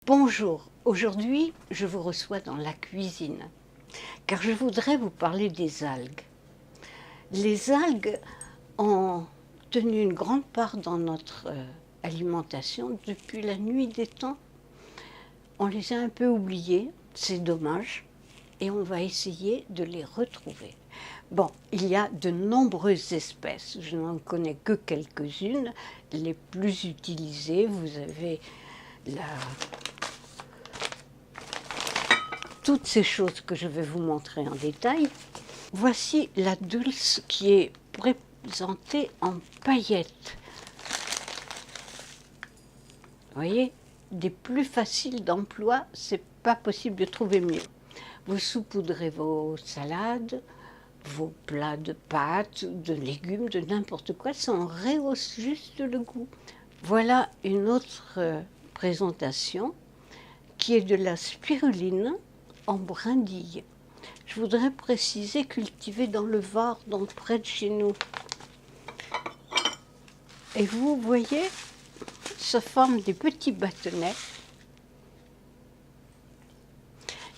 Bonjour, aujourd'hui je vous reçois dans la cuisine car je voudrais vous parler des algues. Les algues ont tenu une grande part dans notre alimentation depuis la nuit des temps. On les a un peu oubliées, c'est dommage, et on va essayer de les retrouver. Bon, il y a de nombreuses espèces, je n'en connais que quelques-unes. Les plus utilisées, vous avez toutes ces choses que je vais vous montrer en détail. Voici la dulce qui est présentée en paillettes. Vous voyez, des plus faciles d'emploi, c'est pas possible de trouver mieux. Vous saupoudrez vos salades, vos plats de pâtes, de légumes, de n'importe quoi, ça en rehausse juste le goût. Voilà une autre présentation qui est de la spiruline en brindille. Je voudrais préciser cultivée dans le Var, donc près de chez nous. Et vous voyez, se forment des petits bâtonnets.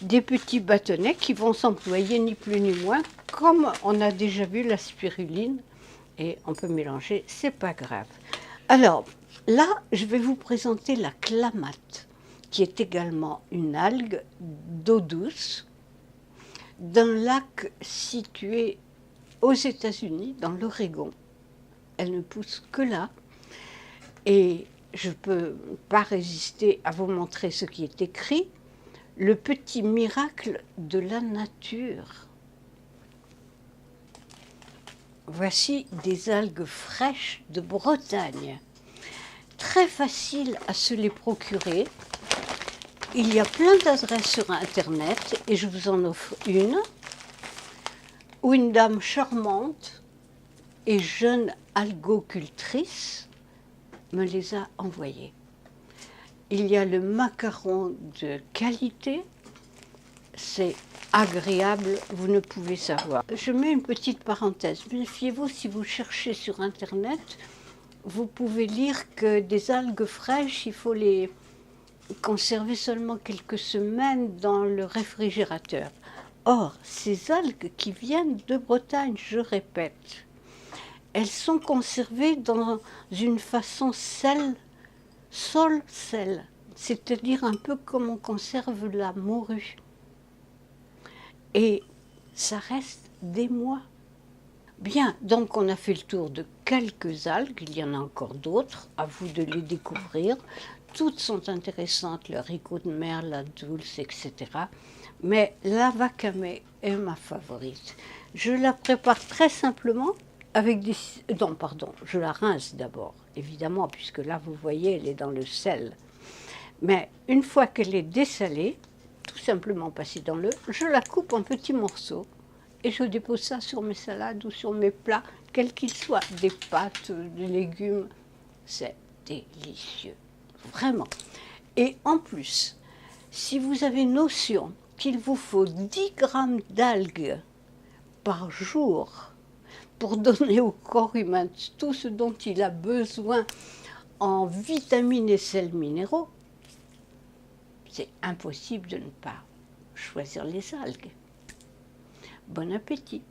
Des petits bâtonnets qui vont s'employer ni plus ni moins, comme on a déjà vu la spiruline, et on peut mélanger, c'est pas grave. Alors, là, je vais vous présenter la clamate, qui est également une algue d'eau douce, d'un lac situé aux États-Unis, dans l'Oregon. Elle ne pousse que là, et je ne peux pas résister à vous montrer ce qui est écrit. Le petit miracle de la nature. Voici des algues fraîches de Bretagne. Très facile à se les procurer. Il y a plein d'adresses sur Internet et je vous en offre une où une dame charmante et jeune algocultrice me les a envoyées. Il y a le macaron de qualité, c'est agréable, vous ne pouvez savoir. Je mets une petite parenthèse, méfiez-vous si vous cherchez sur Internet, vous pouvez lire que des algues fraîches, il faut les conserver seulement quelques semaines dans le réfrigérateur. Or, ces algues qui viennent de Bretagne, je répète, elles sont conservées dans une façon sol-sel, c'est-à-dire un peu comme on conserve la morue. Et ça reste des mois. Bien, donc on a fait le tour de quelques algues, il y en a encore d'autres, à vous de les découvrir. Toutes sont intéressantes, le haricot de mer, la dulce, etc. Mais la wakame est ma favorite. Je la prépare très simplement avec des... Non, pardon, je la rince d'abord, évidemment, puisque là, vous voyez, elle est dans le sel. Mais une fois qu'elle est dessalée, tout simplement passée dans l'eau, je la coupe en petits morceaux et je dépose ça sur mes salades ou sur mes plats, quels qu'ils soient, des pâtes, des légumes. C'est délicieux, vraiment. Et en plus, si vous avez notion qu'il vous faut 10 grammes d'algues par jour pour donner au corps humain tout ce dont il a besoin en vitamines et sels minéraux, c'est impossible de ne pas choisir les algues. Bon appétit!